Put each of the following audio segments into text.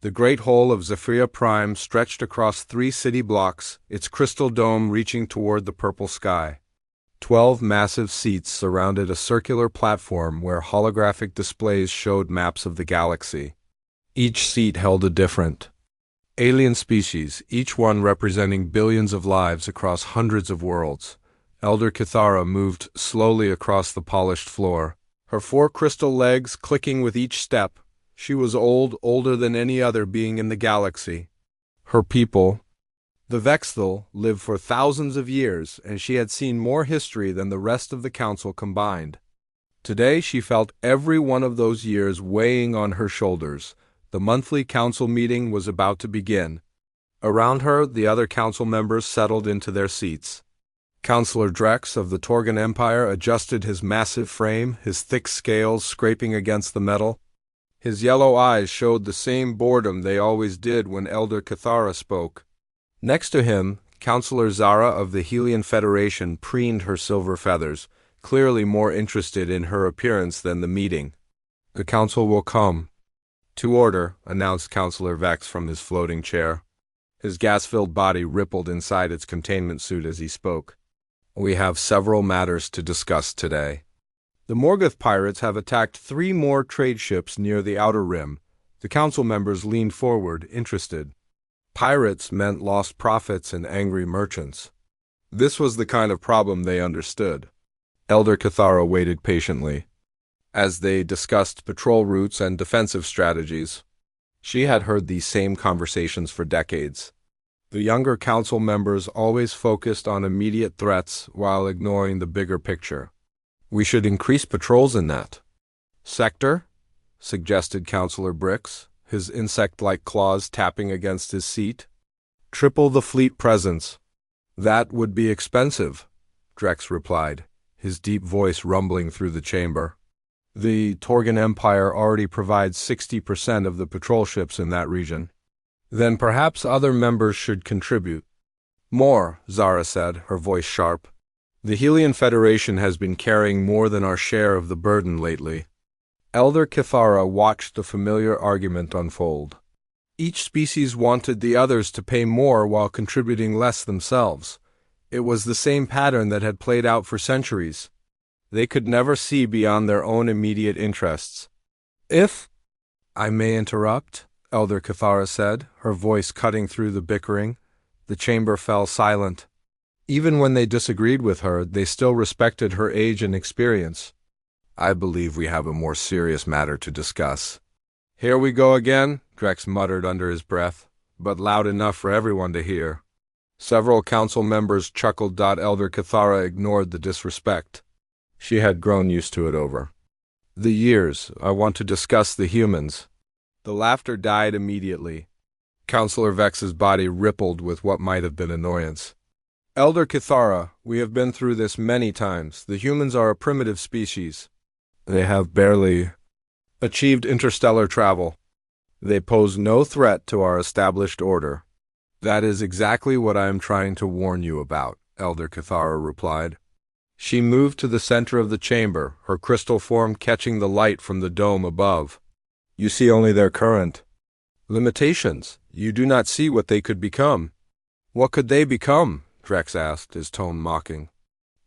The great hole of Zephyria Prime stretched across 3 city blocks, its crystal dome reaching toward the purple sky. 12 massive seats surrounded a circular platform where holographic displays showed maps of the galaxy. Each seat held a different alien species, each one representing billions of lives across hundreds of worlds. Elder Kithara moved slowly across the polished floor, her 4 crystal legs clicking with each step. She was older than any other being in the galaxy. Her people, the Vexthal, lived for thousands of years, and she had seen more history than the rest of the council combined. Today she felt every one of those years weighing on her shoulders. The monthly council meeting was about to begin. Around her, the other council members settled into their seats. Councillor Drex of the Torgan Empire adjusted his massive frame, his thick scales scraping against the metal. His yellow eyes showed the same boredom they always did when Elder Kithara spoke. Next to him, Councillor Zara of the Helian Federation preened her silver feathers, clearly more interested in her appearance than the meeting. "The council will come to order," announced Councillor Vex from his floating chair. His gas-filled body rippled inside its containment suit as he spoke. "We have several matters to discuss today. The Morgoth pirates have attacked 3 more trade ships near the Outer Rim." The council members leaned forward, interested. Pirates meant lost profits and angry merchants. This was the kind of problem they understood. Elder Kithara waited patiently as they discussed patrol routes and defensive strategies. She had heard these same conversations for decades. The younger council members always focused on immediate threats while ignoring the bigger picture. "We should increase patrols in that sector," suggested Councillor Brix, his insect-like claws tapping against his seat. "Triple the fleet presence." "That would be expensive," Drex replied, his deep voice rumbling through the chamber. "The Torgan Empire already provides 60% of the patrol ships in that region. Then perhaps other members should contribute." "More," Zara said, her voice sharp. "The Helian Federation has been carrying more than our share of the burden lately." Elder Kithara watched the familiar argument unfold. Each species wanted the others to pay more while contributing less themselves. It was the same pattern that had played out for centuries. They could never see beyond their own immediate interests. "If I may interrupt," Elder Kithara said, her voice cutting through the bickering. The chamber fell silent. Even when they disagreed with her, they still respected her age and experience. "I believe we have a more serious matter to discuss." "Here we go again," Drex muttered under his breath, but loud enough for everyone to hear. Several council members chuckled. Elder Kithara ignored the disrespect. She had grown used to it over the years. "I want to discuss the humans." The laughter died immediately. Councillor Vex's body rippled with what might have been annoyance. "Elder Kithara, we have been through this many times. The humans are a primitive species. They have barely achieved interstellar travel. They pose no threat to our established order." "That is exactly what I am trying to warn you about," Elder Kithara replied. She moved to the center of the chamber, her crystal form catching the light from the dome above. "You see only their current limitations. You do not see what they could become." "What could they become?" Drex asked, his tone mocking.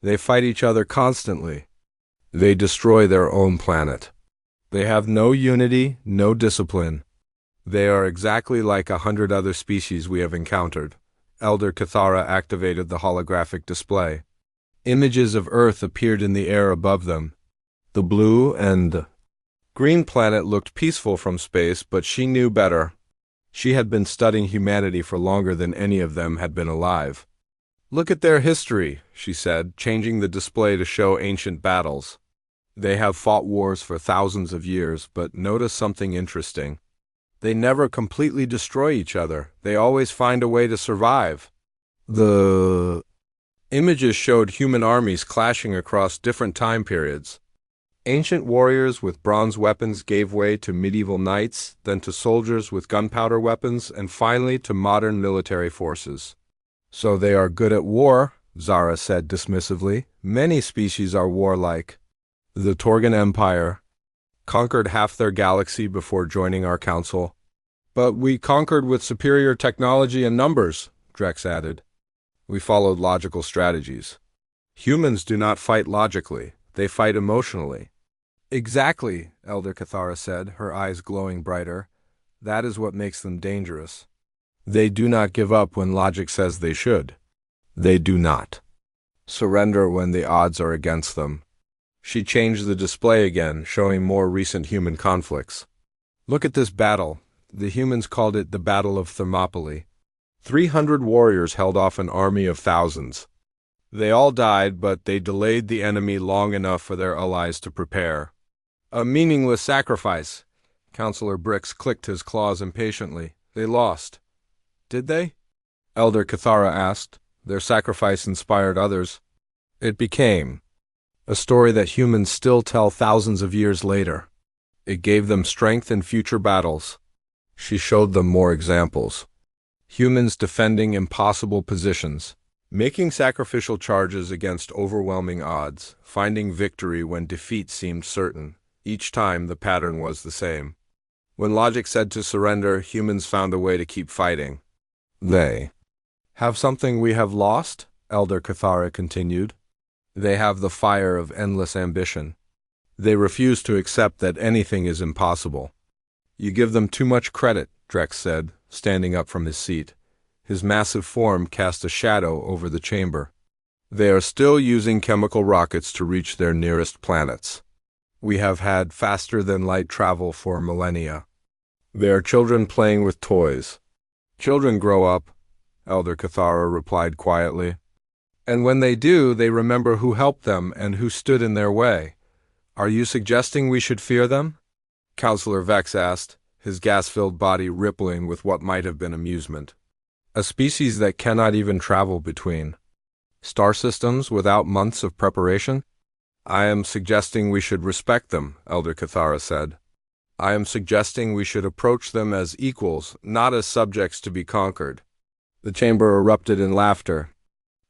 "They fight each other constantly. They destroy their own planet. They have no unity, no discipline. They are exactly like 100 other species we have encountered." Elder Kithara activated the holographic display. Images of Earth appeared in the air above them. The blue and green planet looked peaceful from space, but she knew better. She had been studying humanity for longer than any of them had been alive. "Look at their history," she said, changing the display to show ancient battles. "They have fought wars for thousands of years, but notice something interesting. They never completely destroy each other. They always find a way to survive." The images showed human armies clashing across different time periods. Ancient warriors with bronze weapons gave way to medieval knights, then to soldiers with gunpowder weapons, and finally to modern military forces. "So they are good at war," Zara said dismissively. "Many species are warlike. The Torgan Empire conquered half their galaxy before joining our council. But we conquered with superior technology and numbers, Drex added. We followed logical strategies. Humans do not fight logically, they fight emotionally. Exactly, Elder Cathara said, her eyes glowing brighter. That is what makes them dangerous. They do not give up when logic says they should. They do not surrender when the odds are against them. She changed the display again, showing more recent human conflicts. Look at this battle. The humans called it the Battle of Thermopylae. 300 warriors held off an army of thousands. They all died, but they delayed the enemy long enough for their allies to prepare. A meaningless sacrifice. Counselor Brix clicked his claws impatiently. They lost. Did they? Elder Cathara asked. Their sacrifice inspired others. It became a story that humans still tell thousands of years later. It gave them strength in future battles. She showed them more examples. Humans defending impossible positions, making sacrificial charges against overwhelming odds, finding victory when defeat seemed certain. Each time the pattern was the same. When logic said to surrender, humans found a way to keep fighting. They have something we have lost, Elder Cathara continued. They have the fire of endless ambition. They refuse to accept that anything is impossible. You give them too much credit, Drex said, standing up from his seat. His massive form cast a shadow over the chamber. They are still using chemical rockets to reach their nearest planets. We have had faster-than-light travel for millennia. They are children playing with toys. Children grow up, Elder Cathara replied quietly. And when they do, they remember who helped them and who stood in their way. Are you suggesting we should fear them? Counselor Vex asked, his gas-filled body rippling with what might have been amusement. A species that cannot even travel between star systems without months of preparation? I am suggesting we should respect them, Elder Cathara said. I am suggesting we should approach them as equals, not as subjects to be conquered. The chamber erupted in laughter.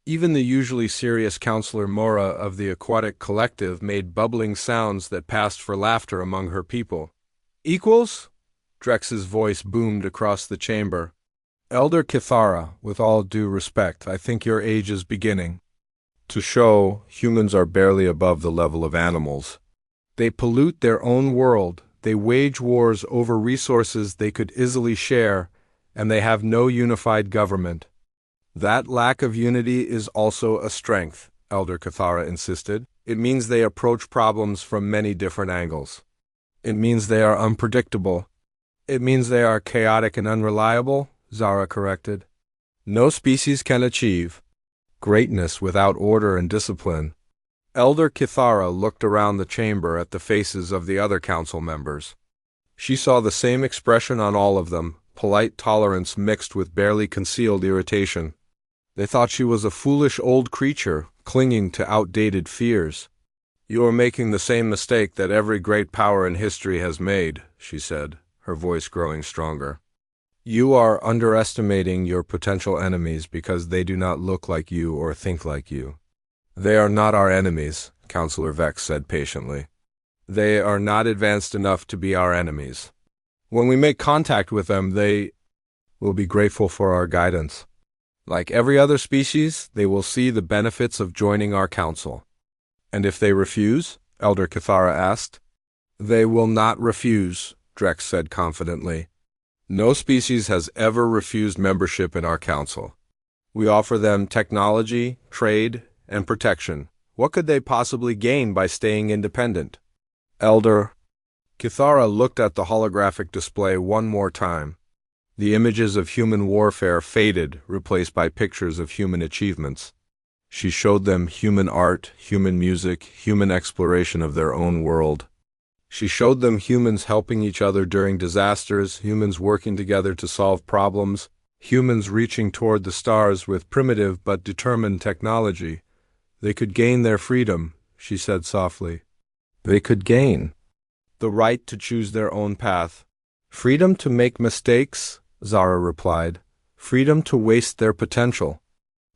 Even the usually serious Counselor Mora of the Aquatic Collective made bubbling sounds that passed for laughter among her people. Equals? Drex's voice boomed across the chamber. Elder Cathara, with all due respect, I think your age is beginning to show humans are barely above the level of animals. They pollute their own world, they wage wars over resources they could easily share, and they have no unified government. That lack of unity is also a strength, Elder Cathara insisted. It means they approach problems from many different angles. It means they are unpredictable. It means they are chaotic and unreliable, Zara corrected. No species can achieve greatness without order and discipline. Elder Cathara looked around the chamber at the faces of the other council members. She saw the same expression on all of them, polite tolerance mixed with barely concealed irritation. They thought she was a foolish old creature, clinging to outdated fears. You are making the same mistake that every great power in history has made, she said, her voice growing stronger. You are underestimating your potential enemies because they do not look like you or think like you. They are not our enemies, Counselor Vex said patiently. They are not advanced enough to be our enemies. When we make contact with them, they will be grateful for our guidance. Like every other species, they will see the benefits of joining our council. And if they refuse? Elder Cathara asked. They will not refuse, Drex said confidently. No species has ever refused membership in our council. We offer them technology, trade, and protection. What could they possibly gain by staying independent? Elder Cathara looked at the holographic display one more time. The images of human warfare faded, replaced by pictures of human achievements. She showed them human art, human music, human exploration of their own world. She showed them humans helping each other during disasters, humans working together to solve problems, humans reaching toward the stars with primitive but determined technology. They could gain their freedom, she said softly. They could gain the right to choose their own path. Freedom to make mistakes, Zara replied. Freedom to waste their potential.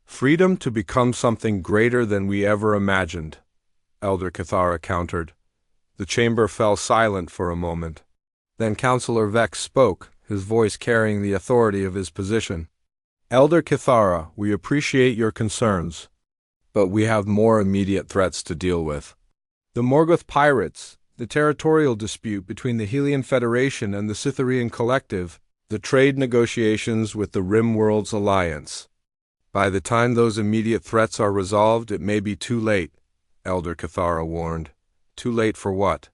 Freedom to become something greater than we ever imagined, Elder Cathara countered. The chamber fell silent for a moment. Then Counselor Vex spoke, his voice carrying the authority of his position. Elder Kithara, we appreciate your concerns, but we have more immediate threats to deal with. The Morgoth pirates, the territorial dispute between the Helian Federation and the Cytherian Collective, the trade negotiations with the Rimworlds Alliance. By the time those immediate threats are resolved, it may be too late, Elder Kithara warned. Too late for what?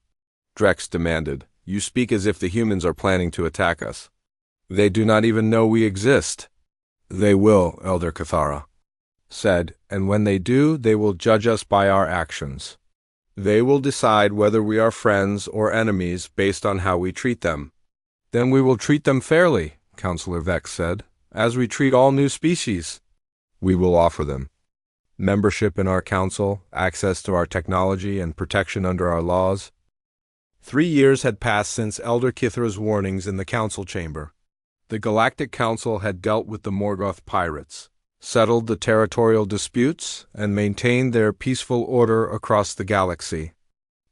Drex demanded. You speak as if the humans are planning to attack us. They do not even know we exist. They will, Elder Kithara said, and when they do, they will judge us by our actions. They will decide whether we are friends or enemies based on how we treat them. Then we will treat them fairly, Counselor Vex said, as we treat all new species. We will offer them membership in our council, access to our technology, and protection under our laws. 3 years had passed since Elder Kithra's warnings in the council chamber. The Galactic Council had dealt with the Morgoth pirates, settled the territorial disputes, and maintained their peaceful order across the galaxy.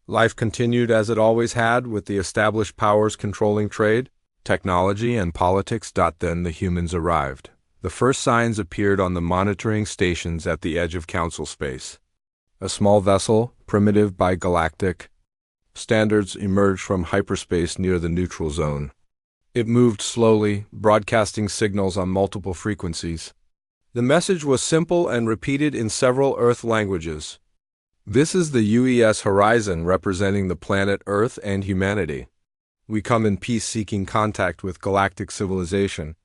Life continued as it always had, with the established powers controlling trade, technology, and politics. Then the humans arrived. The first signs appeared on the monitoring stations at the edge of council space. A small vessel, primitive by galactic standards, emerged from hyperspace near the neutral zone. It moved slowly, broadcasting signals on multiple frequencies. The message was simple and repeated in several Earth languages. This is the UES Horizon, representing the planet Earth and humanity. We come in peace-seeking contact with galactic civilization.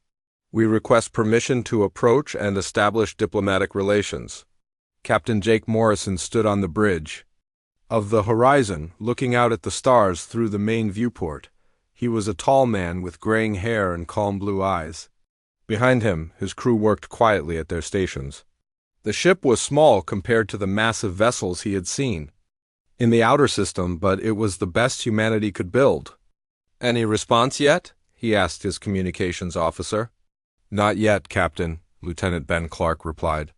We request permission to approach and establish diplomatic relations. Captain Jake Morrison stood on the bridge of the Horizon, looking out at the stars through the main viewport. He was a tall man with graying hair and calm blue eyes. Behind him, his crew worked quietly at their stations. The ship was small compared to the massive vessels he had seen in the outer system, but it was the best humanity could build. Any response yet? He asked his communications officer. Not yet, Captain, Lieutenant Ben Clark replied.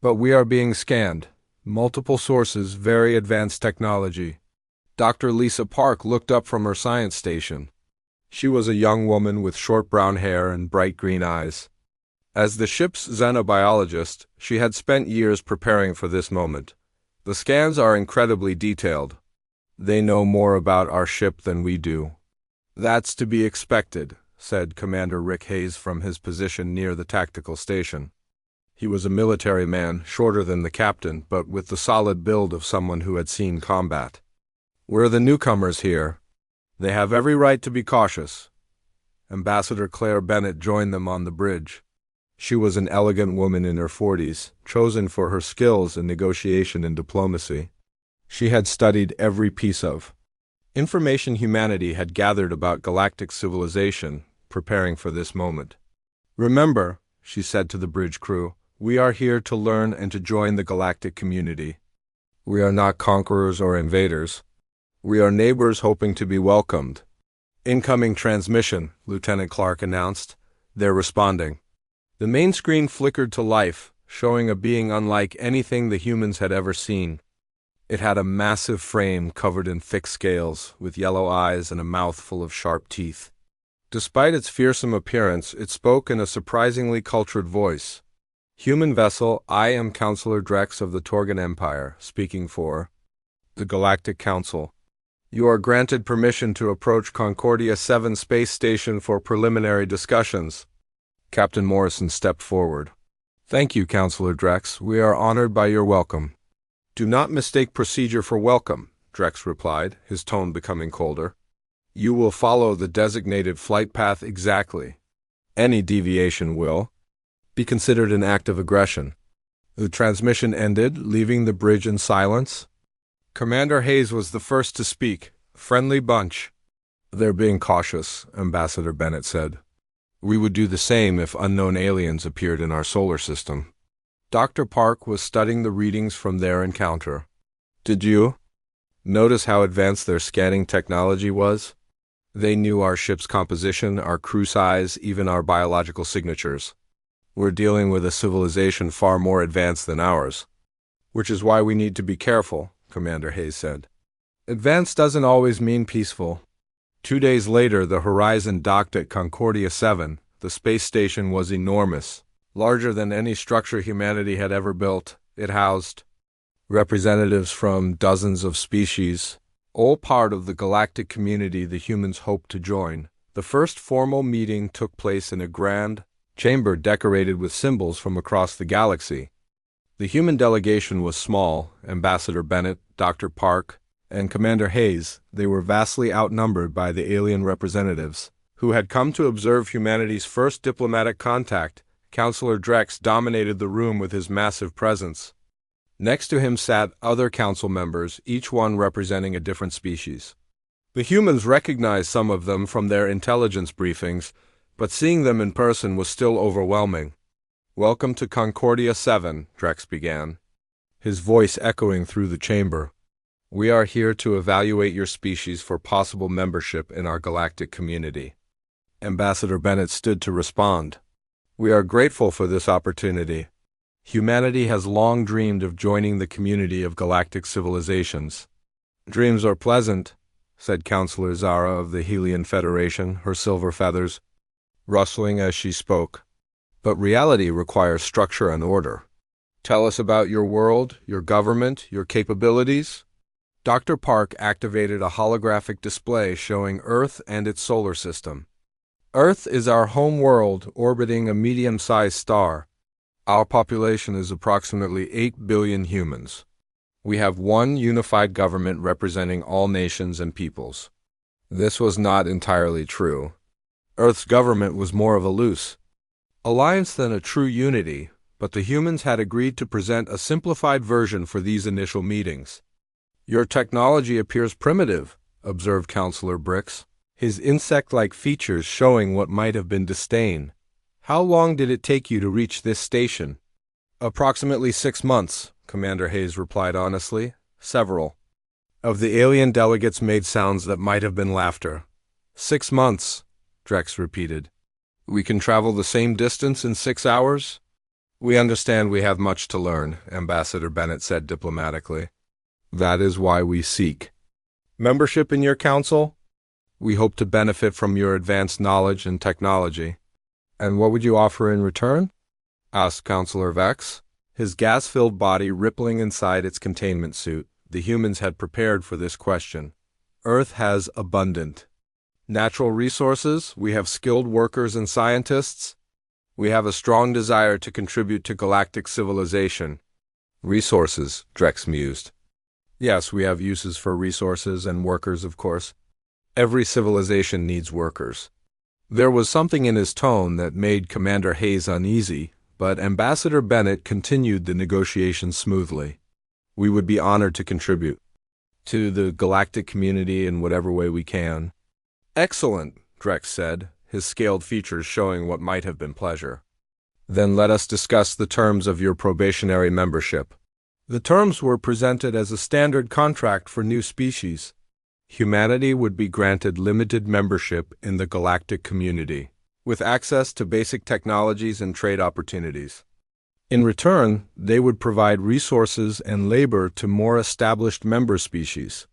But we are being scanned. Multiple sources, very advanced technology. Dr. Lisa Park looked up from her science station. She was a young woman with short brown hair and bright green eyes. As the ship's xenobiologist, she had spent years preparing for this moment. The scans are incredibly detailed. They know more about our ship than we do. That's to be expected, said Commander Rick Hayes from his position near the tactical station. He was a military man, shorter than the captain, but with the solid build of someone who had seen combat. We're the newcomers here. They have every right to be cautious. Ambassador Claire Bennett joined them on the bridge. She was an elegant woman in her 40s, chosen for her skills in negotiation and diplomacy. She had studied every piece of information humanity had gathered about galactic civilization, preparing for this moment. Remember, she said to the bridge crew, we are here to learn and to join the galactic community. We are not conquerors or invaders. We are neighbors hoping to be welcomed. Incoming transmission, Lieutenant Clark announced. They're responding. The main screen flickered to life, showing a being unlike anything the humans had ever seen. It had a massive frame covered in thick scales, with yellow eyes and a mouth full of sharp teeth. Despite its fearsome appearance, it spoke in a surprisingly cultured voice. Human vessel, I am Counselor Drex of the Torgan Empire, speaking for the Galactic Council. You are granted permission to approach Concordia 7 space station for preliminary discussions. Captain Morrison stepped forward. Thank you, Counselor Drex. We are honored by your welcome. Do not mistake procedure for welcome, Drex replied, his tone becoming colder. You will follow the designated flight path exactly. Any deviation will be considered an act of aggression. The transmission ended, leaving the bridge in silence. Commander Hayes was the first to speak. Friendly bunch. They're being cautious, Ambassador Bennett said. We would do the same if unknown aliens appeared in our solar system. Dr. Park was studying the readings from their encounter. Did you notice how advanced their scanning technology was? They knew our ship's composition, our crew size, even our biological signatures. We're dealing with a civilization far more advanced than ours. Which is why we need to be careful, Commander Hayes said. Advanced doesn't always mean peaceful. 2 days later, the Horizon docked at Concordia 7. The space station was enormous, larger than any structure humanity had ever built. It housed representatives from dozens of species, all part of the galactic community the humans hoped to join. The first formal meeting took place in a grand chamber decorated with symbols from across the galaxy. The human delegation was small: Ambassador Bennett, Dr. Park, and Commander Hayes. They were vastly outnumbered by the alien representatives, who had come to observe humanity's first diplomatic contact. Counselor Drex dominated the room with his massive presence. Next to him sat other council members, each one representing a different species. The humans recognized some of them from their intelligence briefings, but seeing them in person was still overwhelming. "Welcome to Concordia 7, Drex began, his voice echoing through the chamber. "We are here to evaluate your species for possible membership in our galactic community." Ambassador Bennett stood to respond. "We are grateful for this opportunity. Humanity has long dreamed of joining the community of galactic civilizations." "Dreams are pleasant," said Counselor Zara of the Helian Federation, her silver feathers rustling as she spoke. "But reality requires structure and order. Tell us about your world, your government, your capabilities." Dr. Park activated a holographic display showing Earth and its solar system. "Earth is our home world, orbiting a medium-sized star. Our population is approximately 8 billion humans. We have one unified government representing all nations and peoples." This was not entirely true. Earth's government was more of a loose alliance than a true unity, but the humans had agreed to present a simplified version for these initial meetings. "Your technology appears primitive," observed Counselor Brix, his insect-like features showing what might have been disdain. "How long did it take you to reach this station?" "Approximately 6 months, Commander Hayes replied honestly. Several of the alien delegates made sounds that might have been laughter. 6 months, Drex repeated. "We can travel the same distance in 6 hours?" "We understand we have much to learn," Ambassador Bennett said diplomatically. "That is why we seek membership in your council. We hope to benefit from your advanced knowledge and technology." "And what would you offer in return?" asked Counselor Vex, his gas-filled body rippling inside its containment suit. The humans had prepared for this question. "Earth has abundant natural resources. We have skilled workers and scientists. We have a strong desire to contribute to galactic civilization." "Resources," Drex mused. "Yes, we have uses for resources and workers, of course. Every civilization needs workers." There was something in his tone that made Commander Hayes uneasy, but Ambassador Bennett continued the negotiations smoothly. "We would be honored to contribute to the galactic community in whatever way we can." "Excellent," Drex said, his scaled features showing what might have been pleasure. "Then let us discuss the terms of your probationary membership." The terms were presented as a standard contract for new species. Humanity would be granted limited membership in the galactic community, with access to basic technologies and trade opportunities. In return, they would provide resources and labor to more established member species.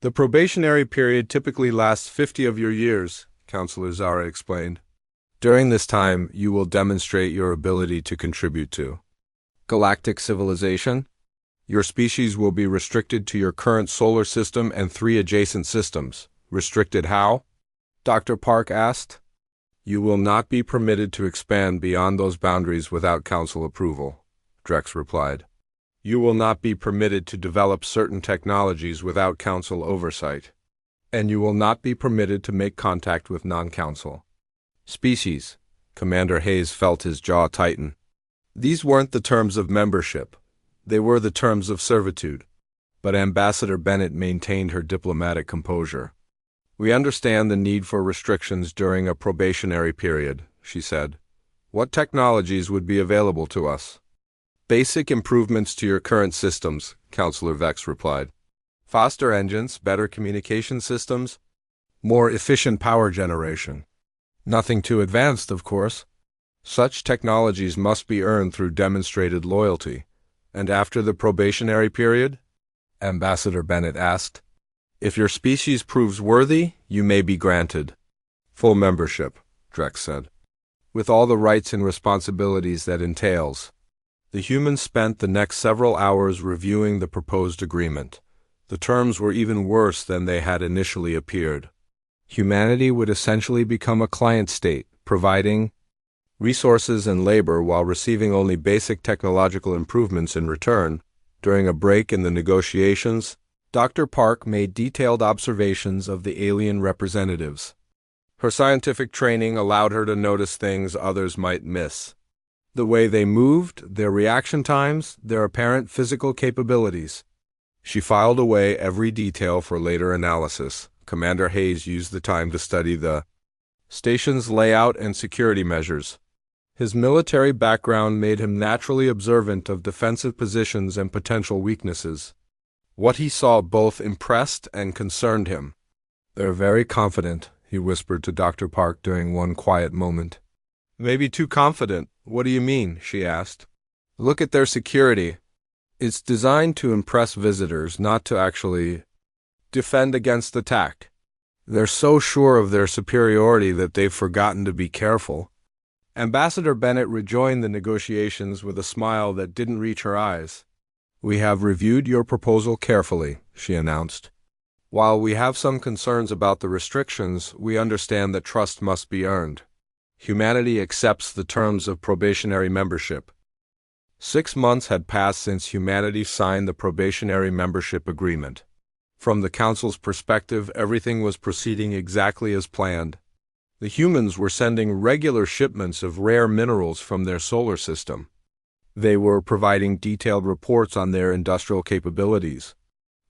"The probationary period typically lasts 50 of your years," Counselor Zara explained. "During this time, you will demonstrate your ability to contribute to galactic civilization. Your species will be restricted to your current solar system and 3 adjacent systems." "Restricted how?" Dr. Park asked. "You will not be permitted to expand beyond those boundaries without council approval," Drex replied. "You will not be permitted to develop certain technologies without council oversight. And you will not be permitted to make contact with non-council species." Commander Hayes felt his jaw tighten. These weren't the terms of membership. They were the terms of servitude. But Ambassador Bennett maintained her diplomatic composure. "We understand the need for restrictions during a probationary period," she said. "What technologies would be available to us?" "Basic improvements to your current systems," Counselor Vex replied. "Faster engines, better communication systems, more efficient power generation. Nothing too advanced, of course. Such technologies must be earned through demonstrated loyalty." "And after the probationary period?" Ambassador Bennett asked. If your species proves worthy, you may be granted full membership, Drex said, with all the rights and responsibilities that entails. The humans spent the next several hours reviewing the proposed agreement. The terms were even worse than they had initially appeared. Humanity would essentially become a client state, providing resources and labor while receiving only basic technological improvements in return. During a break in the negotiations, Dr. Park made detailed observations of the alien representatives. Her scientific training allowed her to notice things others might miss. The way they moved, their reaction times, their apparent physical capabilities. She filed away every detail for later analysis. Commander Hayes used the time to study the station's layout and security measures. His military background made him naturally observant of defensive positions and potential weaknesses. What he saw both impressed and concerned him. "They're very confident," he whispered to Dr. Park during one quiet moment. "Maybe too confident. What do you mean?" she asked. "Look at their security. It's designed to impress visitors, not to actually defend against attack. They're so sure of their superiority that they've forgotten to be careful." Ambassador Bennett rejoined the negotiations with a smile that didn't reach her eyes. "We have reviewed your proposal carefully," she announced. "While we have some concerns about the restrictions, we understand that trust must be earned. Humanity accepts the terms of probationary membership." 6 months had passed since humanity signed the probationary membership agreement. From the Council's perspective, everything was proceeding exactly as planned. The humans were sending regular shipments of rare minerals from their solar system. They were providing detailed reports on their industrial capabilities.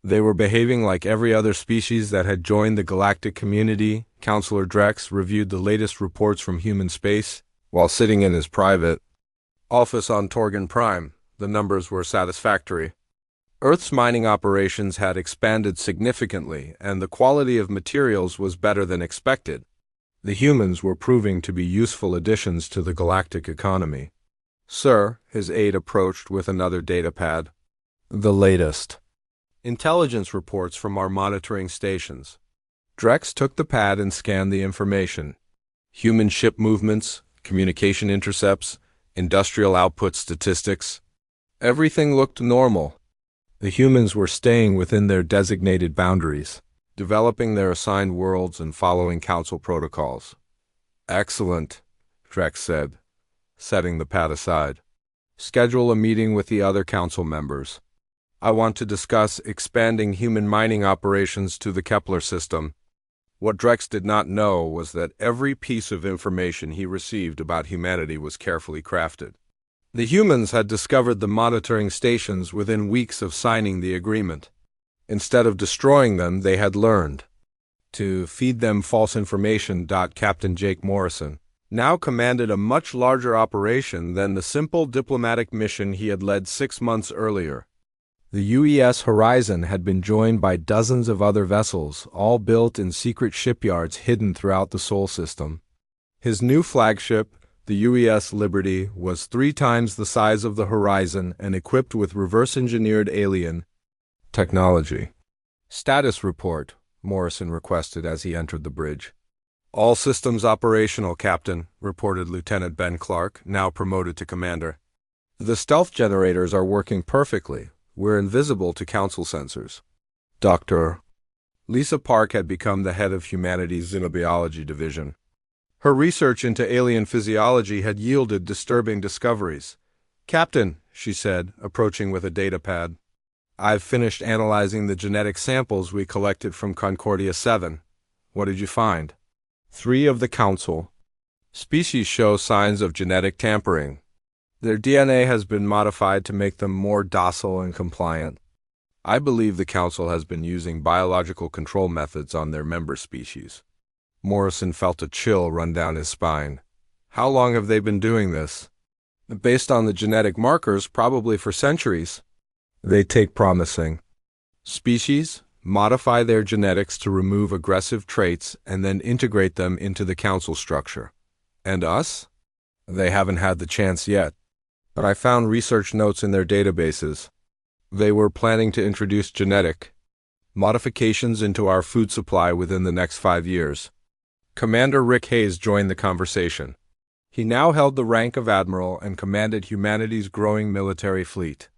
They were behaving like every other species that had joined the galactic community. Counselor Drex reviewed the latest reports from human space while sitting in his private office on Torgan Prime. The numbers were satisfactory. Earth's mining operations had expanded significantly, and the quality of materials was better than expected. The humans were proving to be useful additions to the galactic economy. "Sir," his aide approached with another datapad. "The latest intelligence reports from our monitoring stations." Drex took the pad and scanned the information. Human ship movements, communication intercepts, industrial output statistics. Everything looked normal. The humans were staying within their designated boundaries, developing their assigned worlds and following Council protocols. "Excellent," Drex said, setting the pad aside. "Schedule a meeting with the other Council members. I want to discuss expanding human mining operations to the Kepler system." What Drex did not know was that every piece of information he received about humanity was carefully crafted. The humans had discovered the monitoring stations within weeks of signing the agreement. Instead of destroying them, they had learned to feed them false information. Captain Jake Morrison now commanded a much larger operation than the simple diplomatic mission he had led 6 months earlier. The UES Horizon had been joined by dozens of other vessels, all built in secret shipyards hidden throughout the Sol system. His new flagship, the UES Liberty, was 3 times the size of the Horizon and equipped with reverse-engineered alien technology. "Status report," Morrison requested as he entered the bridge. "All systems operational, Captain," reported Lieutenant Ben Clark, now promoted to commander. "The stealth generators are working perfectly. We're invisible to Council sensors." Dr. Lisa Park had become the head of humanity's xenobiology division. Her research into alien physiology had yielded disturbing discoveries. "Captain," she said, approaching with a datapad, "I've finished analyzing the genetic samples we collected from Concordia 7. What did you find?" 3 of the Council species show signs of genetic tampering. Their DNA has been modified to make them more docile and compliant. I believe the Council has been using biological control methods on their member species. Morrison felt a chill run down his spine. How long have they been doing this? Based on the genetic markers, probably for centuries. They take promising species, modify their genetics to remove aggressive traits, and then integrate them into the Council structure. And us? They haven't had the chance yet. But I found research notes in their databases. They were planning to introduce genetic Modifications into our food supply within the next 5 years. Commander Rick Hayes joined the conversation. He now held the rank of admiral and commanded humanity's growing military fleet.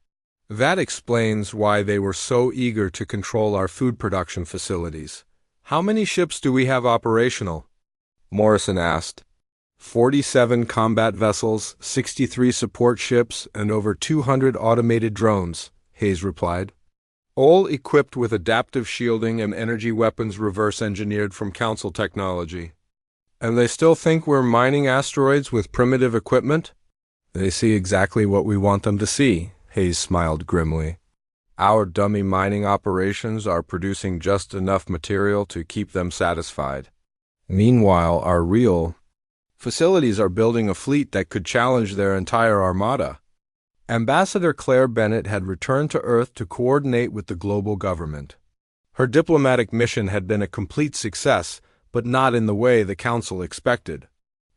That explains why they were so eager to control our food production facilities. How many ships do we have operational? Morrison asked. 47 combat vessels, 63 support ships, and over 200 automated drones, Hayes replied. All equipped with adaptive shielding and energy weapons reverse-engineered from Council technology. And they still think we're mining asteroids with primitive equipment? They see exactly what we want them to see, Hayes smiled grimly. Our dummy mining operations are producing just enough material to keep them satisfied. Meanwhile, our real facilities are building a fleet that could challenge their entire armada. Ambassador Claire Bennett had returned to Earth to coordinate with the global government. Her diplomatic mission had been a complete success, but not in the way the Council expected.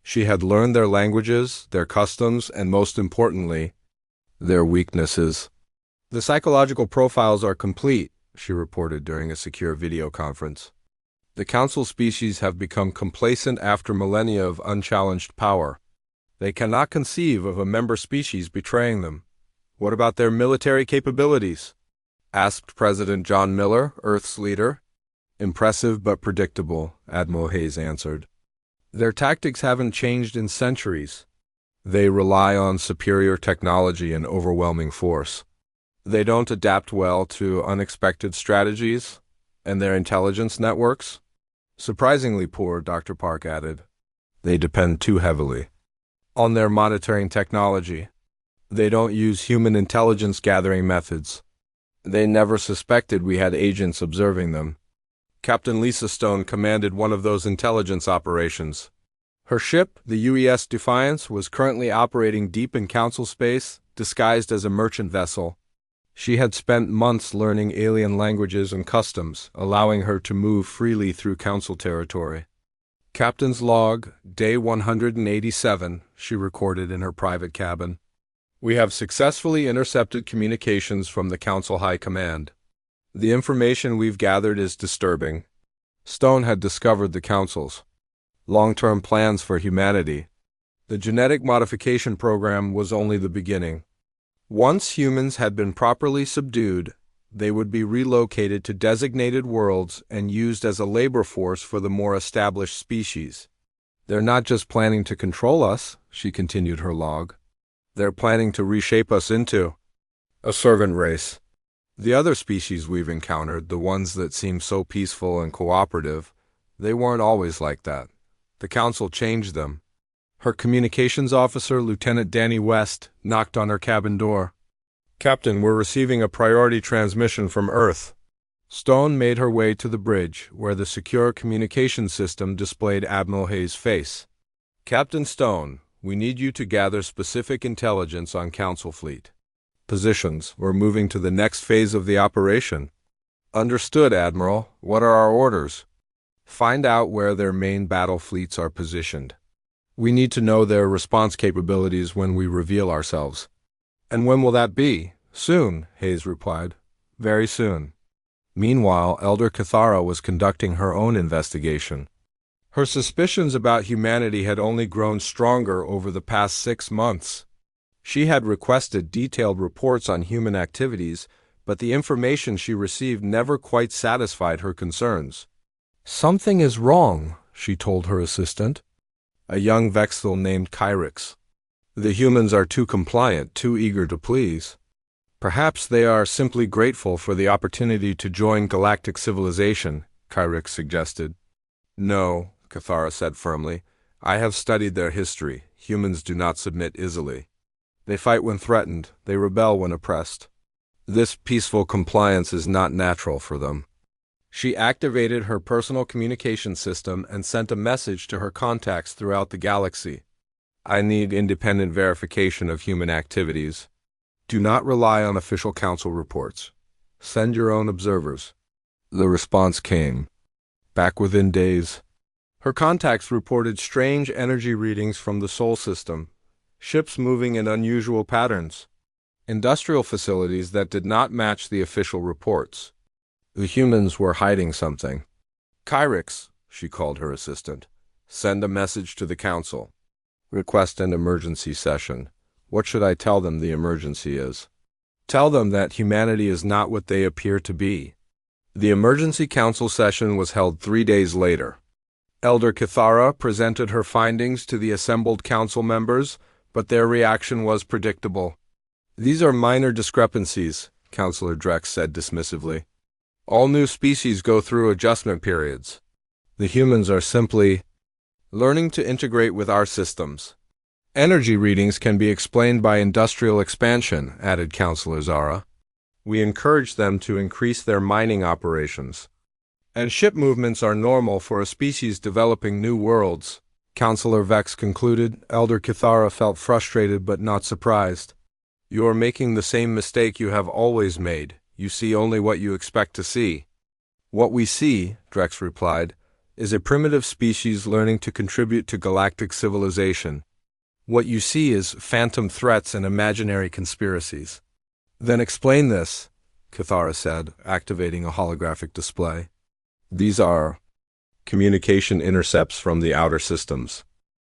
She had learned their languages, their customs, and most importantly, their weaknesses. The psychological profiles are complete, she reported during a secure video conference. The Council species have become complacent after millennia of unchallenged power. They cannot conceive of a member species betraying them. What about their military capabilities? Asked President John Miller, Earth's leader. Impressive but predictable, Admiral Hayes answered. Their tactics haven't changed in centuries. They rely on superior technology and overwhelming force. They don't adapt well to unexpected strategies, and their intelligence networks? Surprisingly poor, Dr. Park added. They depend too heavily on their monitoring technology. They don't use human intelligence gathering methods. They never suspected we had agents observing them. Captain Lisa Stone commanded one of those intelligence operations. Her ship, the UES Defiance, was currently operating deep in Council space, disguised as a merchant vessel. She had spent months learning alien languages and customs, allowing her to move freely through Council territory. Captain's log, day 187, she recorded in her private cabin. We have successfully intercepted communications from the Council High Command. The information we've gathered is disturbing. Stone had discovered the Council's long-term plans for humanity. The genetic modification program was only the beginning. Once humans had been properly subdued, they would be relocated to designated worlds and used as a labor force for the more established species. They're not just planning to control us, she continued her log. They're planning to reshape us into a servant race. The other species we've encountered, the ones that seem so peaceful and cooperative, they weren't always like that. The Council changed them. Her communications officer, Lieutenant Danny West, knocked on her cabin door. Captain, we're receiving a priority transmission from Earth. Stone made her way to the bridge, where the secure communication system displayed Admiral Hayes' face. Captain Stone, we need you to gather specific intelligence on Council fleet. Positions. We're moving to the next phase of the operation. Understood, Admiral. What are our orders? Find out where their main battle fleets are positioned. We need to know their response capabilities when we reveal ourselves. And when will that be? Soon, Hayes replied. Very soon. Meanwhile, Elder Cathara was conducting her own investigation. Her suspicions about humanity had only grown stronger over the past 6 months. She had requested detailed reports on human activities, but the information she received never quite satisfied her concerns. Something is wrong, she told her assistant, a young Vexthal named Kyrix. The humans are too compliant, too eager to please. Perhaps they are simply grateful for the opportunity to join galactic civilization, Kyrix suggested. No, Cathara said firmly. I have studied their history. Humans do not submit easily. They fight when threatened. They rebel when oppressed. This peaceful compliance is not natural for them. She activated her personal communication system and sent a message to her contacts throughout the galaxy. I need independent verification of human activities. Do not rely on official council reports. Send your own observers. The response came. Back within days. Her contacts reported strange energy readings from the Sol system, ships moving in unusual patterns, industrial facilities that did not match the official reports. The humans were hiding something. Kyrix, she called her assistant, send a message to the council. Request an emergency session. What should I tell them the emergency is? Tell them that humanity is not what they appear to be. The emergency council session was held 3 days later. Elder Kithara presented her findings to the assembled council members, but their reaction was predictable. These are minor discrepancies, Counselor Drex said dismissively. All new species go through adjustment periods. The humans are simply learning to integrate with our systems. Energy readings can be explained by industrial expansion, added Counselor Zara. We encourage them to increase their mining operations. And ship movements are normal for a species developing new worlds, Counselor Vex concluded. Elder Kithara felt frustrated but not surprised. You are making the same mistake you have always made. You see only what you expect to see. What we see, Drex replied, is a primitive species learning to contribute to galactic civilization. What you see is phantom threats and imaginary conspiracies. Then explain this, Kithara said, activating a holographic display. These are communication intercepts from the outer systems.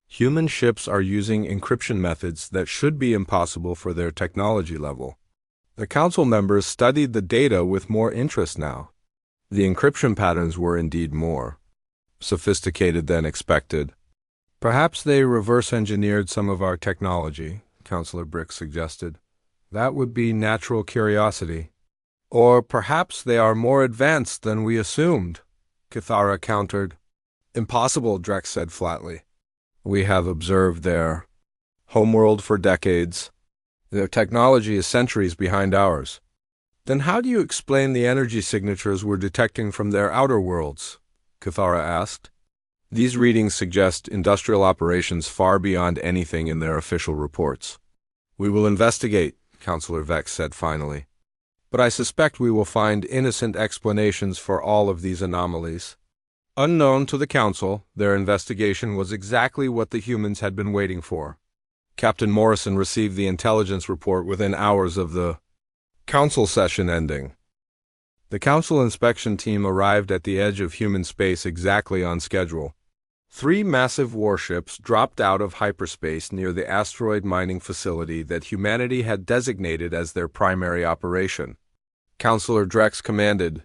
Human ships are using encryption methods that should be impossible for their technology level. The council members studied the data with more interest now. The encryption patterns were indeed more sophisticated than expected. Perhaps they reverse-engineered some of our technology, Counselor Brick suggested. That would be natural curiosity. Or perhaps they are more advanced than we assumed, Kithara countered. Impossible, Drex said flatly. We have observed their homeworld for decades. Their technology is centuries behind ours. Then how do you explain the energy signatures we're detecting from their outer worlds? Kithara asked. These readings suggest industrial operations far beyond anything in their official reports. We will investigate, Counselor Vex said finally. But I suspect we will find innocent explanations for all of these anomalies. Unknown to the Council, their investigation was exactly what the humans had been waiting for. Captain Morrison received the intelligence report within hours of the Council session ending. The Council inspection team arrived at the edge of human space exactly on schedule. 3 massive warships dropped out of hyperspace near the asteroid mining facility that humanity had designated as their primary operation. Counselor Drex commanded.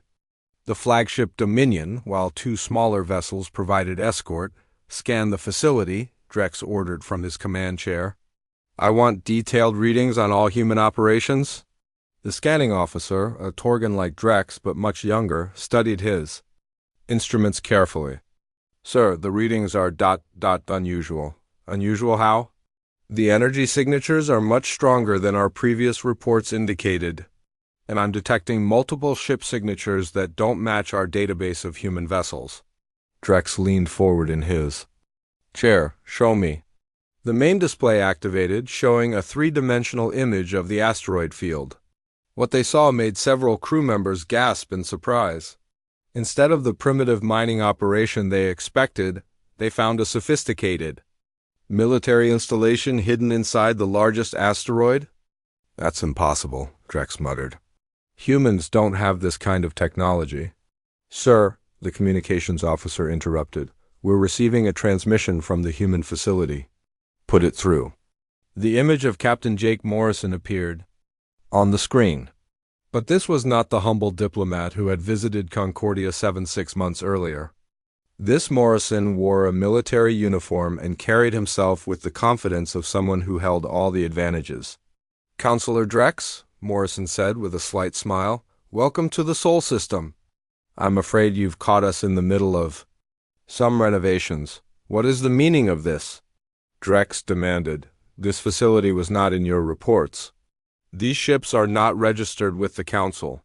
The flagship Dominion, while 2 smaller vessels provided escort, scanned the facility, Drex ordered from his command chair. I want detailed readings on all human operations. The scanning officer, a Torgan like Drex but much younger, studied his instruments carefully. Sir, the readings are ... unusual. Unusual how? The energy signatures are much stronger than our previous reports indicated, and I'm detecting multiple ship signatures that don't match our database of human vessels. Drex leaned forward in his chair. Show me. The main display activated, showing a 3-dimensional image of the asteroid field. What they saw made several crew members gasp in surprise. Instead of the primitive mining operation they expected, they found a sophisticated military installation hidden inside the largest asteroid? That's impossible, Drex muttered. Humans don't have this kind of technology. Sir, the communications officer interrupted, we're receiving a transmission from the human facility. Put it through. The image of Captain Jake Morrison appeared on the screen. But this was not the humble diplomat who had visited Concordia 6 months earlier. This Morrison wore a military uniform and carried himself with the confidence of someone who held all the advantages. Counselor Drex, Morrison said with a slight smile, welcome to the Sol System. I'm afraid you've caught us in the middle of some renovations. What is the meaning of this? Drex demanded. This facility was not in your reports. These ships are not registered with the Council.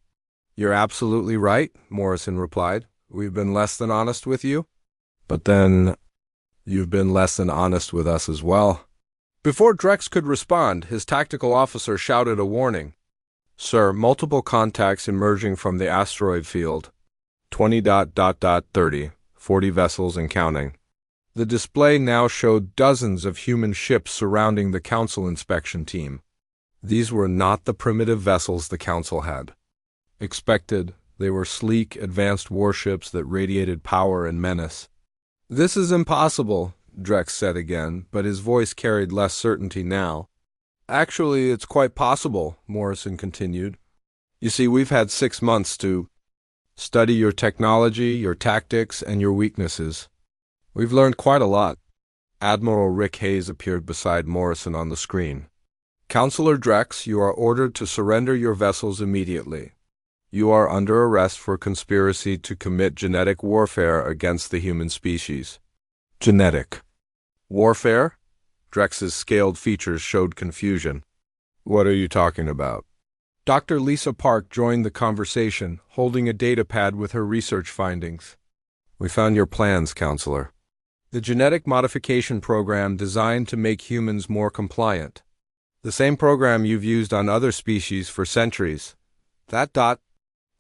You're absolutely right, Morrison replied. We've been less than honest with you. But then, you've been less than honest with us as well. Before Drex could respond, his tactical officer shouted a warning. Sir, multiple contacts emerging from the asteroid field. 20.30, 40 vessels and counting. The display now showed dozens of human ships surrounding the Council inspection team. These were not the primitive vessels the Council had expected. They were sleek, advanced warships that radiated power and menace. "This is impossible," Drex said again, but his voice carried less certainty now. "Actually, it's quite possible," Morrison continued. "You see, we've had 6 months to study your technology, your tactics, and your weaknesses. We've learned quite a lot." Admiral Rick Hayes appeared beside Morrison on the screen. "Counselor Drex, you are ordered to surrender your vessels immediately. You are under arrest for conspiracy to commit genetic warfare against the human species." "Genetic warfare?" Drex's scaled features showed confusion. "What are you talking about?" Dr. Lisa Park joined the conversation, holding a datapad with her research findings. "We found your plans, Counselor. The genetic modification program designed to make humans more compliant. The same program you've used on other species for centuries.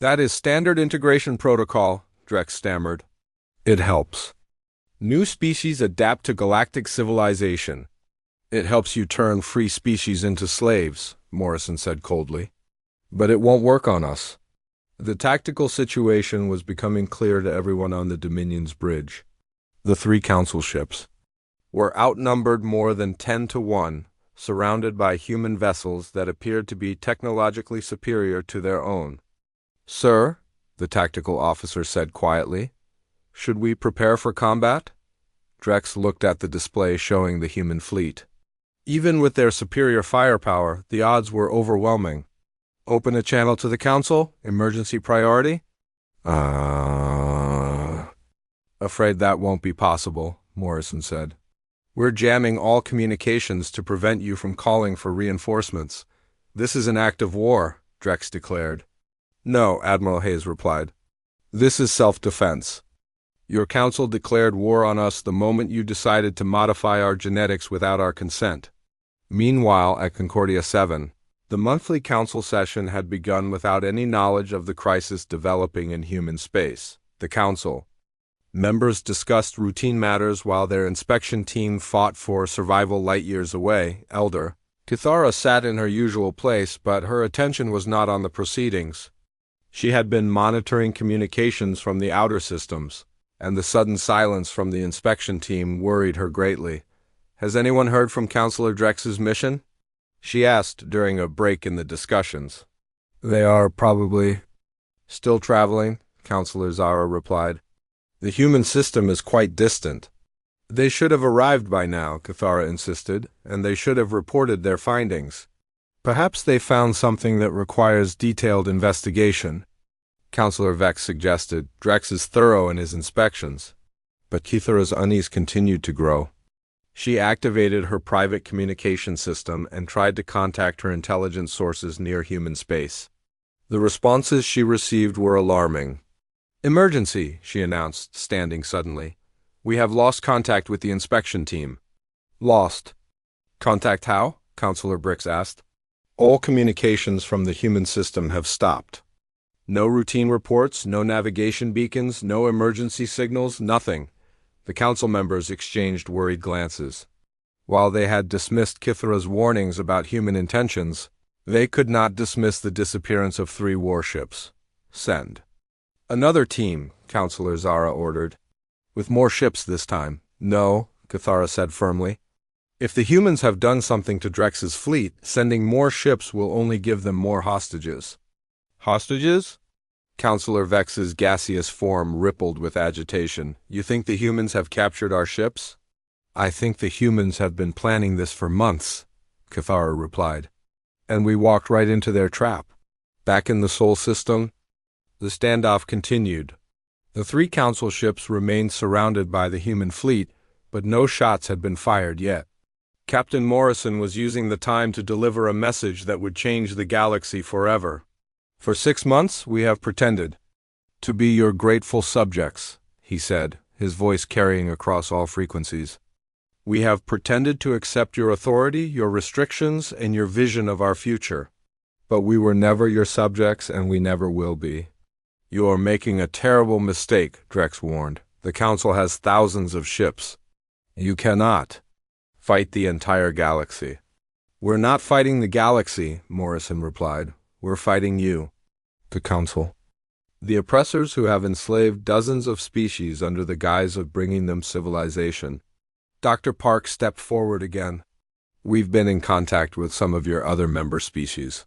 That is standard integration protocol," Drex stammered. "It helps. New species adapt to galactic civilization. It helps you turn free species into slaves," Morrison said coldly. "But it won't work on us." The tactical situation was becoming clear to everyone on the Dominion's bridge. The 3 council ships were outnumbered more than 10 to 1, surrounded by human vessels that appeared to be technologically superior to their own. "Sir," the tactical officer said quietly, "should we prepare for combat?" Drex looked at the display showing the human fleet. Even with their superior firepower, the odds were overwhelming. "Open a channel to the Council? Emergency priority?" "Afraid that won't be possible," Morrison said. "We're jamming all communications to prevent you from calling for reinforcements. This is an act of war," Drex declared. "No," Admiral Hayes replied. "This is self-defense. Your council declared war on us the moment you decided to modify our genetics without our consent." Meanwhile, at Concordia 7, the monthly council session had begun without any knowledge of the crisis developing in human space. The council members discussed routine matters while their inspection team fought for survival light years away. Elder Kithara sat in her usual place, but her attention was not on the proceedings. She had been monitoring communications from the outer systems, and the sudden silence from the inspection team worried her greatly. "Has anyone heard from Counselor Drex's mission?" she asked during a break in the discussions. "They are probably still traveling," Counselor Zara replied. "The human system is quite distant." "They should have arrived by now," Kithara insisted, "and they should have reported their findings." "Perhaps they found something that requires detailed investigation," Counselor Vex suggested. "Drex is thorough in his inspections." But Kithara's unease continued to grow. She activated her private communication system and tried to contact her intelligence sources near human space. The responses she received were alarming. "Emergency," she announced, standing suddenly. "We have lost contact with the inspection team." "Lost? Contact how?" Counselor Brix asked. "All communications from the human system have stopped. No routine reports, no navigation beacons, no emergency signals, nothing." The council members exchanged worried glances. While they had dismissed Kithara's warnings about human intentions, they could not dismiss the disappearance of 3 warships. "Send another team," Counselor Zara ordered. "With more ships this time." "No," Kithara said firmly. "If the humans have done something to Drex's fleet, sending more ships will only give them more hostages." "Hostages?" Counselor Vex's gaseous form rippled with agitation. "You think the humans have captured our ships?" "I think the humans have been planning this for months," Kithara replied. "And we walked right into their trap." Back in the Sol system, the standoff continued. The 3 council ships remained surrounded by the human fleet, but no shots had been fired yet. Captain Morrison was using the time to deliver a message that would change the galaxy forever. "For 6 months, we have pretended to be your grateful subjects," he said, his voice carrying across all frequencies. "We have pretended to accept your authority, your restrictions, and your vision of our future. But we were never your subjects, and we never will be." "You are making a terrible mistake," Drex warned. "The Council has thousands of ships. You cannot fight the entire galaxy." "We're not fighting the galaxy," Morrison replied. "We're fighting you." "The Council The oppressors who have enslaved dozens of species under the guise of bringing them civilization. Dr. Park stepped forward again. We've been in contact with some of your other member species.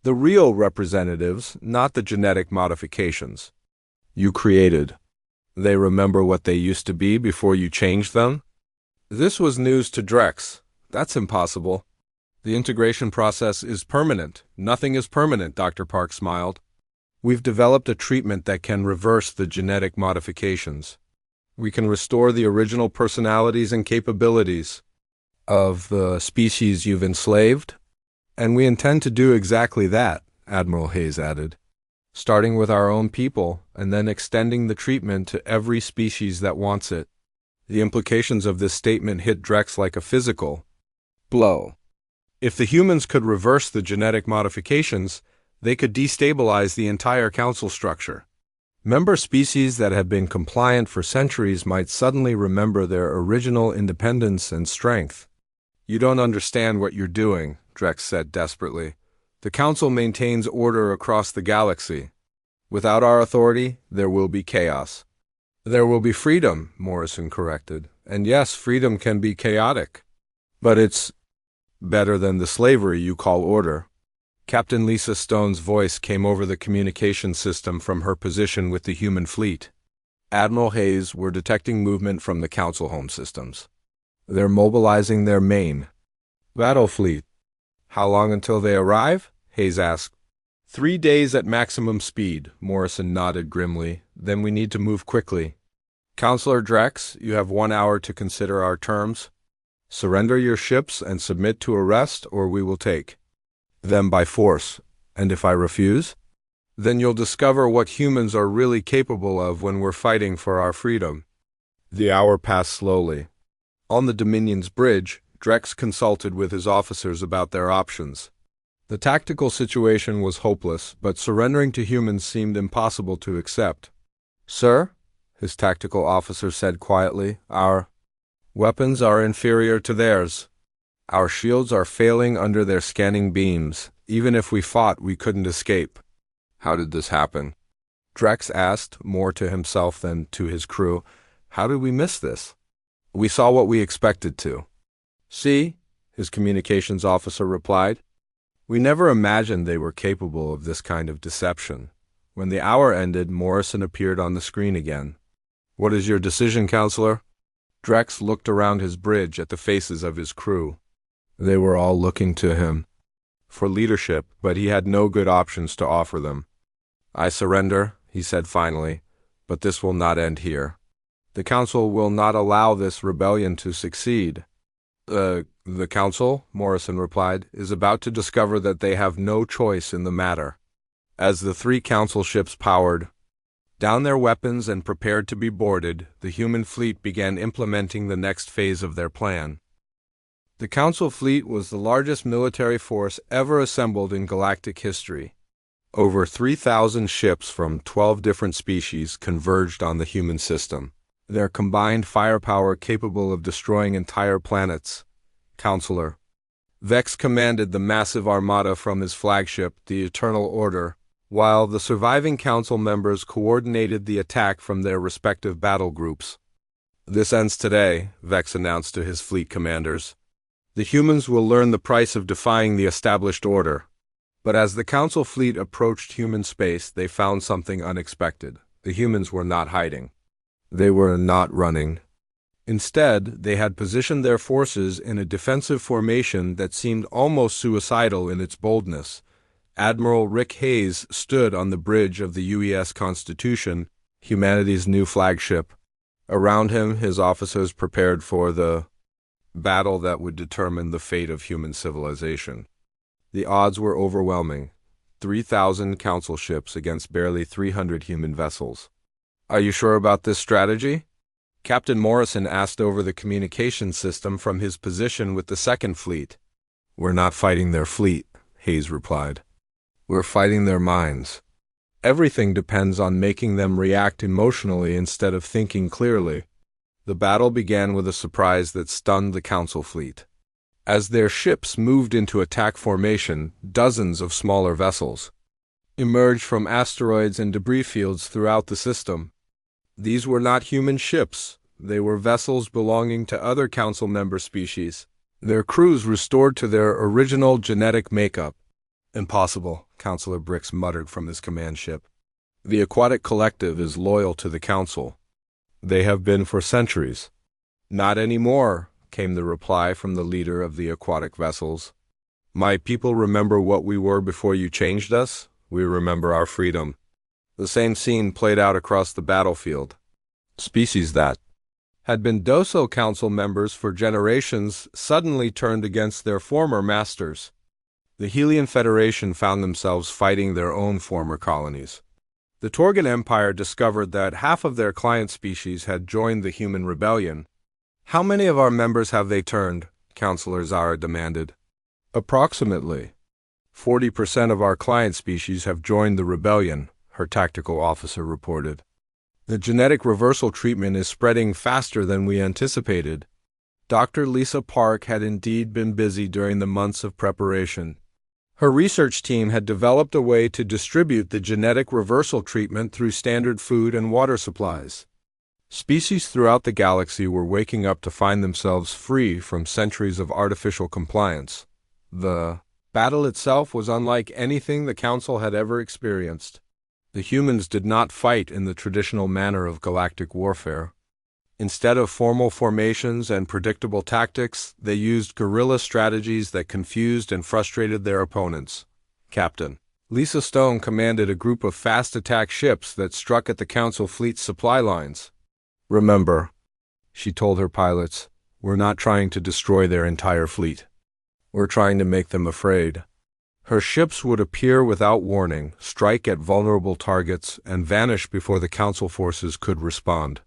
The real representatives, not the genetic modifications you created. They remember what they used to be before you changed them? This was news to Drex. That's impossible. The integration process is permanent. Nothing is permanent, Dr. Park smiled. We've developed a treatment that can reverse the genetic modifications. We can restore the original personalities and capabilities of the species you've enslaved. And we intend to do exactly that, Admiral Hayes added, starting with our own people and then extending the treatment to every species that wants it. The implications of this statement hit Drex like a physical blow. If the humans could reverse the genetic modifications, they could destabilize the entire council structure. Member species that had been compliant for centuries might suddenly remember their original independence and strength. You don't understand what you're doing, Drex said desperately. The council maintains order across the galaxy. Without our authority, there will be chaos. There will be freedom, Morrison corrected. And yes, freedom can be chaotic. But it's better than the slavery you call order. Captain Lisa Stone's voice came over the communication system from her position with the human fleet. Admiral Hayes were detecting movement from the council home systems. They're mobilizing their main battle fleet. How long until they arrive? Hayes asked. 3 days at maximum speed, Morrison nodded grimly. Then we need to move quickly. Counselor Drex, you have 1 hour to consider our terms. Surrender your ships and submit to arrest, or we will take them by force. And if I refuse? Then you'll discover what humans are really capable of when we're fighting for our freedom. The hour passed slowly. On the Dominion's bridge, Drex consulted with his officers about their options. The tactical situation was hopeless, but surrendering to humans seemed impossible to accept. Sir, his tactical officer said quietly, our weapons are inferior to theirs. Our shields are failing under their scanning beams. Even if we fought, we couldn't escape. How did this happen? Drex asked, more to himself than to his crew. How did we miss this? We saw what we expected to. See, his communications officer replied. We never imagined they were capable of this kind of deception. When the hour ended, Morrison appeared on the screen again. What is your decision, Counselor? Drex looked around his bridge at the faces of his crew. They were all looking to him for leadership, but he had no good options to offer them. I surrender, he said finally, but this will not end here. The Council will not allow this rebellion to succeed. The Council, Morrison replied, is about to discover that they have no choice in the matter. As the 3 Council ships powered down their weapons and prepared to be boarded, the human fleet began implementing the next phase of their plan. The Council fleet was the largest military force ever assembled in galactic history. Over 3,000 ships from 12 different species converged on the human system, their combined firepower capable of destroying entire planets. Counselor. Vex commanded the massive armada from his flagship, the Eternal Order, while the surviving Council members coordinated the attack from their respective battle groups. This ends today, Vex announced to his fleet commanders. The humans will learn the price of defying the established order. But as the Council fleet approached human space, they found something unexpected. The humans were not hiding. They were not running. Instead, they had positioned their forces in a defensive formation that seemed almost suicidal in its boldness. Admiral Rick Hayes stood on the bridge of the UES Constitution, humanity's new flagship. Around him, his officers prepared for the battle that would determine the fate of human civilization. The odds were overwhelming. 3,000 Council ships against barely 300 human vessels. Are you sure about this strategy? Captain Morrison asked over the communication system from his position with the Second Fleet. We're not fighting their fleet, Hayes replied. We're fighting their minds. Everything depends on making them react emotionally instead of thinking clearly. The battle began with a surprise that stunned the Council fleet. As their ships moved into attack formation, dozens of smaller vessels emerged from asteroids and debris fields throughout the system. These were not human ships. They were vessels belonging to other Council member species, their crews restored to their original genetic makeup. Impossible, Councilor Brix muttered from his command ship. The Aquatic Collective is loyal to the Council. They have been for centuries. Not anymore, came the reply from the leader of the aquatic vessels. My people remember what we were before you changed us. We remember our freedom. The same scene played out across the battlefield. Species that had been docile Council members for generations suddenly turned against their former masters. The Helian Federation found themselves fighting their own former colonies. The Torgan Empire discovered that half of their client species had joined the human rebellion. How many of our members have they turned? Councilor Zara demanded. Approximately 40% of our client species have joined the rebellion, her tactical officer reported. The genetic reversal treatment is spreading faster than we anticipated. Dr. Lisa Park had indeed been busy during the months of preparation. Her research team had developed a way to distribute the genetic reversal treatment through standard food and water supplies. Species throughout the galaxy were waking up to find themselves free from centuries of artificial compliance. The battle itself was unlike anything the Council had ever experienced. The humans did not fight in the traditional manner of galactic warfare. Instead of formal formations and predictable tactics, they used guerrilla strategies that confused and frustrated their opponents. Captain Lisa Stone commanded a group of fast attack ships that struck at the Council fleet's supply lines. Remember, she told her pilots, we're not trying to destroy their entire fleet. We're trying to make them afraid. Her ships would appear without warning, strike at vulnerable targets, and vanish before the Council forces could respond.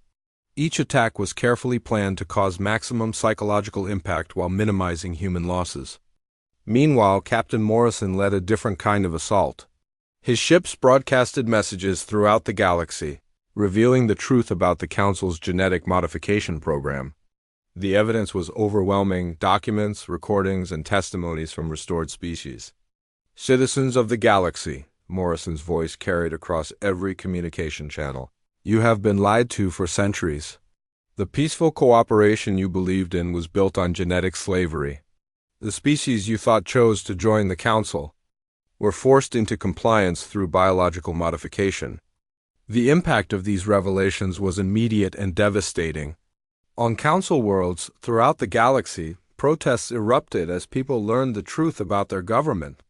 Each attack was carefully planned to cause maximum psychological impact while minimizing human losses. Meanwhile, Captain Morrison led a different kind of assault. His ships broadcasted messages throughout the galaxy, revealing the truth about the Council's genetic modification program. The evidence was overwhelming: documents, recordings, and testimonies from restored species. Citizens of the galaxy, Morrison's voice carried across every communication channel. You have been lied to for centuries. The peaceful cooperation you believed in was built on genetic slavery. The species you thought chose to join the Council were forced into compliance through biological modification. The impact of these revelations was immediate and devastating. On Council worlds throughout the galaxy, protests erupted as people learned the truth about their government.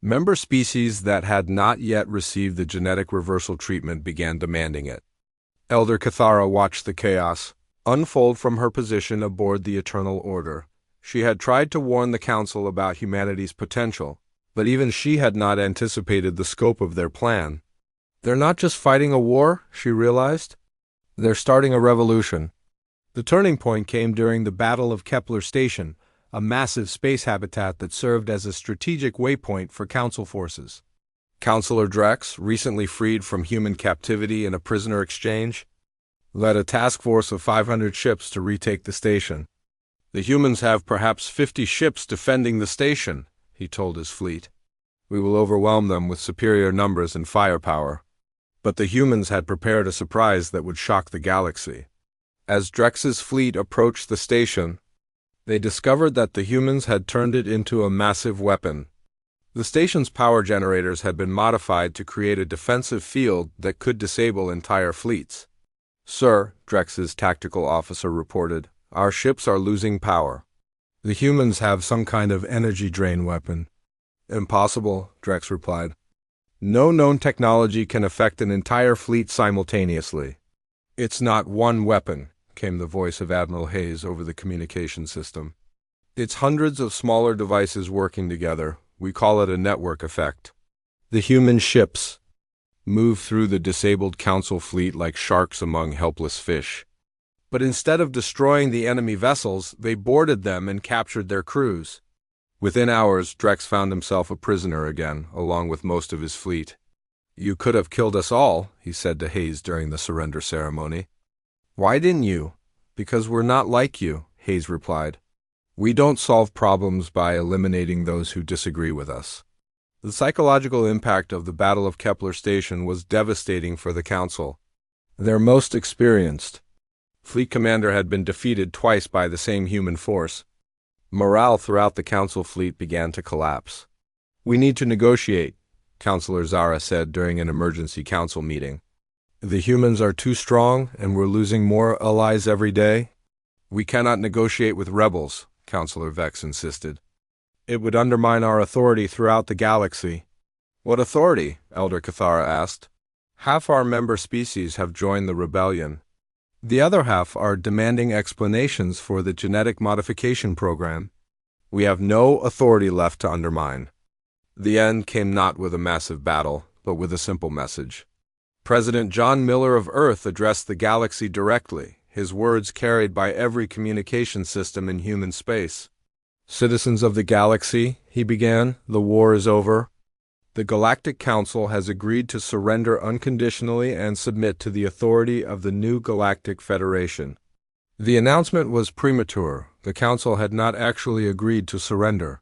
Member species that had not yet received the genetic reversal treatment began demanding it. Elder Cathara watched the chaos unfold from her position aboard the Eternal Order. She had tried to warn the Council about humanity's potential, but even she had not anticipated the scope of their plan. They're not just fighting a war, she realized. They're starting a revolution. The turning point came during the Battle of Kepler Station, a massive space habitat that served as a strategic waypoint for Council forces. Councilor Drex, recently freed from human captivity in a prisoner exchange, led a task force of 500 ships to retake the station. The humans have perhaps 50 ships defending the station, he told his fleet. We will overwhelm them with superior numbers and firepower. But the humans had prepared a surprise that would shock the galaxy. As Drex's fleet approached the station, they discovered that the humans had turned it into a massive weapon. The station's power generators had been modified to create a defensive field that could disable entire fleets. Sir, Drex's tactical officer reported, our ships are losing power. The humans have some kind of energy drain weapon. Impossible, Drex replied. No known technology can affect an entire fleet simultaneously. It's not one weapon, came the voice of Admiral Hayes over the communication system. It's hundreds of smaller devices working together. We call it a network effect. The human ships move through the disabled Council fleet like sharks among helpless fish. But instead of destroying the enemy vessels, they boarded them and captured their crews. Within hours, Drex found himself a prisoner again, along with most of his fleet. You could have killed us all, he said to Hayes during the surrender ceremony. Why didn't you? Because we're not like you, Hayes replied. We don't solve problems by eliminating those who disagree with us. The psychological impact of the Battle of Kepler Station was devastating for the Council. Their most experienced fleet commander had been defeated twice by the same human force. Morale throughout the Council fleet began to collapse. "We need to negotiate," Councillor Zara said during an emergency council meeting. "The humans are too strong, and we're losing more allies every day." "We cannot negotiate with rebels," Councillor Vex insisted. "It would undermine our authority throughout the galaxy." "What authority?" Elder Cathara asked. "Half our member species have joined the rebellion. The other half are demanding explanations for the genetic modification program. We have no authority left to undermine." The end came not with a massive battle, but with a simple message. President John Miller of Earth addressed the galaxy directly, his words carried by every communication system in human space. "Citizens of the galaxy," he began, "the war is over. The Galactic Council has agreed to surrender unconditionally and submit to the authority of the new Galactic Federation." The announcement was premature. The Council had not actually agreed to surrender.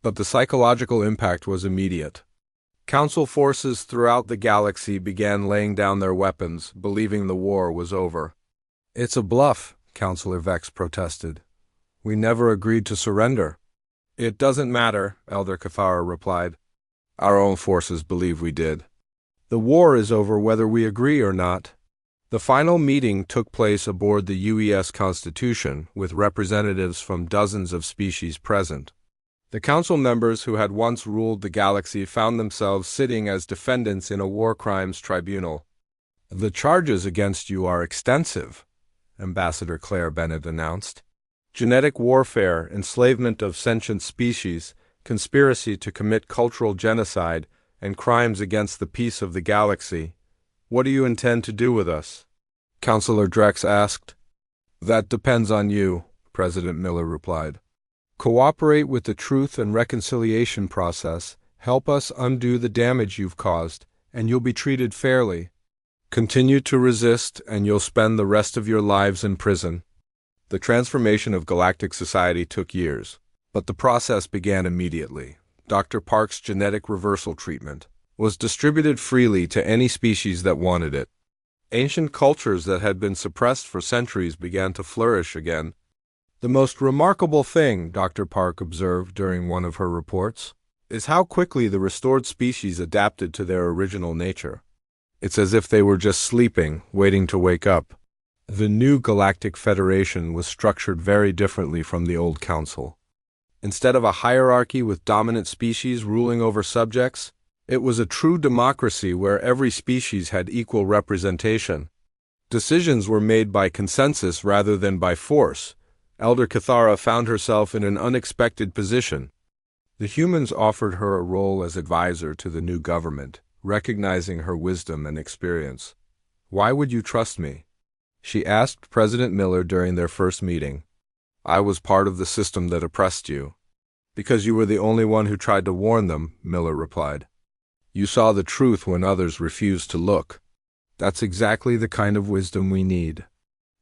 But the psychological impact was immediate. Council forces throughout the galaxy began laying down their weapons, believing the war was over. "It's a bluff," Councillor Vex protested. "We never agreed to surrender." "It doesn't matter," Elder Cathara replied. "Our own forces believe we did. The war is over whether we agree or not." The final meeting took place aboard the UES Constitution, with representatives from dozens of species present. The council members who had once ruled the galaxy found themselves sitting as defendants in a war crimes tribunal. "The charges against you are extensive," Ambassador Claire Bennett announced. "Genetic warfare, enslavement of sentient species, conspiracy to commit cultural genocide, and crimes against the peace of the galaxy. What do you intend to do with us?" Councillor Drex asked. "That depends on you," President Miller replied. "Cooperate with the Truth and Reconciliation process, help us undo the damage you've caused, and you'll be treated fairly. Continue to resist, and you'll spend the rest of your lives in prison." The transformation of galactic society took years, but the process began immediately. Dr. Park's genetic reversal treatment was distributed freely to any species that wanted it. Ancient cultures that had been suppressed for centuries began to flourish again. "The most remarkable thing," Dr. Park observed during one of her reports, "is how quickly the restored species adapted to their original nature. It's as if they were just sleeping, waiting to wake up." The new Galactic Federation was structured very differently from the old council. Instead of a hierarchy with dominant species ruling over subjects, it was a true democracy where every species had equal representation. Decisions were made by consensus rather than by force. Elder Cathara found herself in an unexpected position. The humans offered her a role as advisor to the new government, recognizing her wisdom and experience. "Why would you trust me?" she asked President Miller during their first meeting. "I was part of the system that oppressed you." "Because you were the only one who tried to warn them," Miller replied. "You saw the truth when others refused to look. That's exactly the kind of wisdom we need."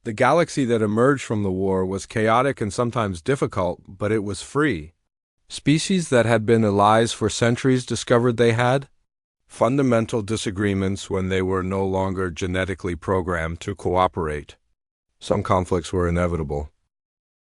The galaxy that emerged from the war was chaotic and sometimes difficult, but it was free. Species that had been allies for centuries discovered they had fundamental disagreements when they were no longer genetically programmed to cooperate. Some conflicts were inevitable.